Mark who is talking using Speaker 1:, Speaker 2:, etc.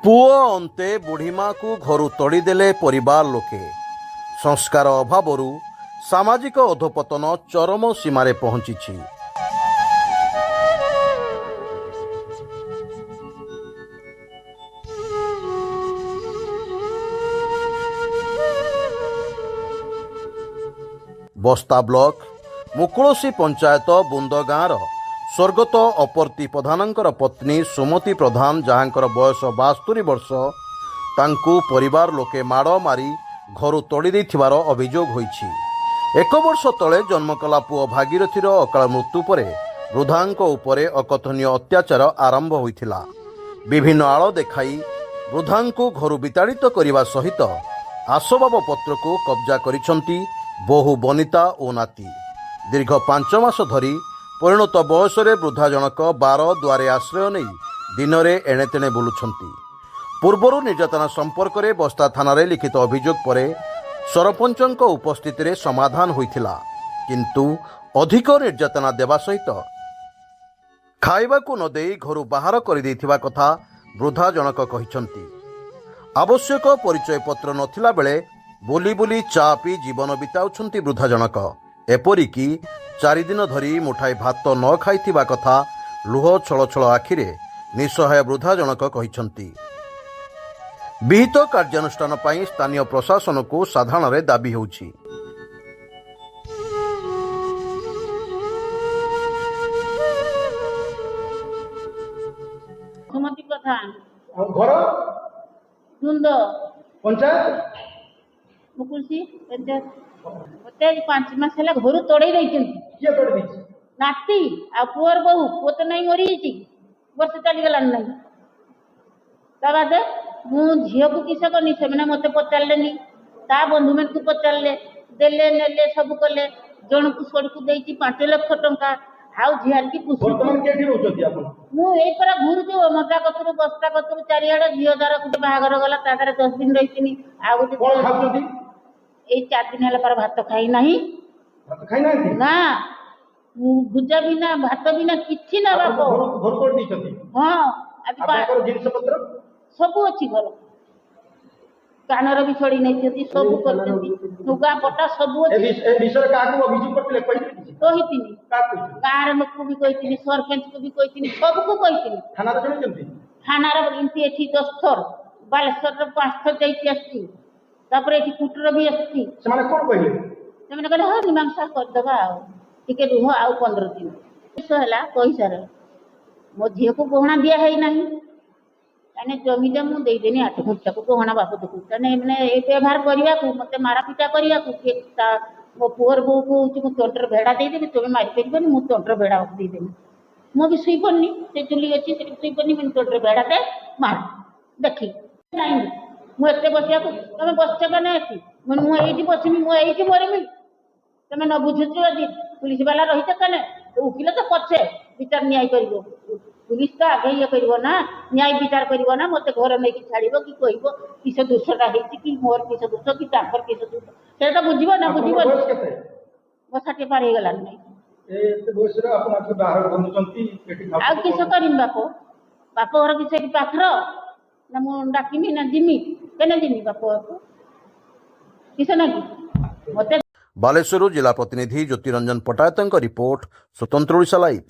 Speaker 1: पुओ अंते बुढ़ीमा को घर तड़ीदेले परिवार लोके। संस्कार अभावरू सामाजिक अधोपतन चरम सीमारे पहुंची। बस्ता ब्लॉक मुकुलसी पंचायत बुंद गाँवर स्वर्गत अपर्ती प्रधानंकर पत्नी सुमती प्रधान जहाँकर बयस 72 वर्ष तांकु परिवार लोके माड़ मारी घर तोड़ी देथिबार अभियोग होईछि। 1 वर्ष तले जन्म कला पुओ भागीरथीर अकाल मृत्यु पर वृद्धांक उपरे अकथनीय अत्याचार आरंभ होइथिला। विभिन्न आड़ देखाई वृद्धांकु घर विताड़ित करने सहित आसबाब पत्र को कब्जा करिसंती बहु बनिता और नाती। दीर्घ 5 मास धरी परिणत बयस वृद्धा जनक 12 द्वारे आश्रय नहीं दिन में एणेतेणे बुलुछंती। पूर्वर निर्यातना संपर्क में बस्ता थाना लिखित अभियोग पर सरपंचक उपस्थित रे समाधान होइथिला, किंतु अधिक निर्यातना देवा सहित खाइबाकू न देई घर बाहर कर देथिबा कथा वृद्धा जनक कहिसंती। आवश्यक परिचय पत्र नथिला बेले बुली बुली चा पी जीवन बिताउछंती वृद्धा जनक। एपरिकी 4 दिन धरी मुठाई भात न खाइथिबा कथा लुह छल छल आखिरे निसहाय वृद्धा जनक कहिसंती। विहित कार्यानुष्ठान पई स्थानीय प्रशासन को साधारण रे दाबी होउछि।
Speaker 2: सुमती प्रधान
Speaker 3: घर
Speaker 2: बुंद
Speaker 3: पंचायत
Speaker 2: मुकुलसी पंचायत मते 5 मास ହେଲା ଘରୁ ତୋଡେଇ ଦେଇଛନ୍ତି।
Speaker 3: किए तोड़ दी
Speaker 2: नाती आ पुअर बहु पुଅ ତ ନାହିଁ ମରିଯାଇଛି, ବର୍ଷେ ଚାଲିଗଲାଣି ନାହିଁ। ତା ବାଦେ ମୁଁ ଝିଅକୁ କିସ କନି, ସେମାନେ ମତେ ପଚାରିଲେନି, ତା ବନ୍ଧୁମାନଙ୍କୁ ପଚାରିଲେ, ଦେଲେ ନେଲେ ସବୁ କଲେ। ଜଣକୁ ସଡ଼କୁ ଦେଇଛି 5 ଲକ୍ଷ ଟଙ୍କା। ଆଉ ଝିଆରିକି
Speaker 3: वर्तमान केठी रहउछथि आपण
Speaker 2: ମୁଁ ଏଇ ପରା ଘୁରୁଛୁ ମଜା କତରୁ ବସ୍ତା କତରୁ ଚାରିଆଡେ। ଝିଅ ଦ୍ୱାରା ଗୋଟେ ବାହାଘର ଗଲା, ତା ଦ୍ୱାରା 10 ଦିନ ରହିଥିନି। ଆଉ ଗୋଟେ
Speaker 3: कोन खाउछथि
Speaker 2: ଏଇ 4 ଦିନ ହେଲା पर भात खाई नाही
Speaker 3: भात खाइ नाथि
Speaker 2: ना। भुजा बिना भात बिना किछि ना बाप।
Speaker 3: घर तोड़ दिछथि।
Speaker 2: हां अभी
Speaker 3: आपकर जिनिस पत्र
Speaker 2: सब अछि घर। कानर भी छोड़ी नहीं थी, सब करथि। लुगा पटा सब अछि।
Speaker 3: ए विषय काकू अभियोग करले कहिथिनि
Speaker 2: कहिथिनि
Speaker 3: का कहिथिनि
Speaker 2: कार लोक को भी कहिथिनि, सरपंच को भी कहिथिनि, सब को कहिथिनि।
Speaker 3: थाना रे जणिसथि
Speaker 2: थाना रे इनती एठी 10 थर, बालेश्वर रे 5 थर जाइति आछि। तापर एठी कुटर भी आछि।
Speaker 3: समाने कोन कहिले
Speaker 2: ସେମାନେ କହିଲେ ହଁ ମୀମାଂସା କରିଦେବା, ଆଉ ଟିକେ ରୁହ ଆଉ 15 ଦିନ। ହେଲା କହିସାର ମୋ ଝିଅକୁ ଗହଣା ଦିଆ ହେଇନାହିଁ, କାହିଁକି ଜମିଟା ମୁଁ ଦେଇଦେନି 8 ଗୁଣ୍ଠକୁ ଗହଣା ବାବଦକୁ। ତାହେଲେ ମାନେ ଏ ବ୍ୟବହାର କରିବାକୁ ମୋତେ ମାରାପିଟା କରିବାକୁ ମୋ ପୁଅର ବୋଉକୁ ହଉଛି ମୁଁ ତଣ୍ଟର ଭେଡ଼ା ଦେଇଦେବି, ତୁମେ ମାରିପାରିବନି, ମୁଁ ତଣ୍ଟର ଭେଡ଼ା ଦେଇଦେବି। ମୁଁ ବି ଶୋଇପାରୁନି, ସେ ଚୁଲି ଅଛି ସେଠି ଶୋଇପାରୁନି, ମୁଁ ତଣ୍ଟର ଭେଡ଼ାଟେ ମାର ଦେଖି ନାହିଁ। ମୁଁ ଏତେ ବସିବାକୁ ତମେ ବସିଛ କେନ ଏଠି? ମୁଁ ଏଇଠି ବସିବି, ମୁଁ ଏଇଠି ମରିବି। ତମେ ନ ବୁଝୁଛ ଯଦି ପୁଲିସ ବାଲା ରହିଛ କେନ? ଉକିଲ ତ ପଛେ ବିଚାର ନ୍ୟାୟ କରିବ, पुलिस तो आगे ये करिवो ना, न्याय विचार करिवो ना। मते घर नहीं कि छाड़िबो कि कहिबो किस दोषटा हेछि कि मोर किस दोष कि ताकर किस दोष, सेटा बुझिबो ना बुझिबो। बसा के पार हे गला नहीं
Speaker 3: ए दोष रे अपन आके बाहर बंधुचंती एठी
Speaker 2: आ किस करिम बापो। बापो घर किस एठी पाखर ना मु डाकिमी ना जिमी केने जिमी बापो किस ना कि मते।
Speaker 1: बालेश्वर जिला प्रतिनिधि ज्योतिरंजन पटायतଙ୍କ रिपोर्ट स्वतंत्र ओडिशा लाइव।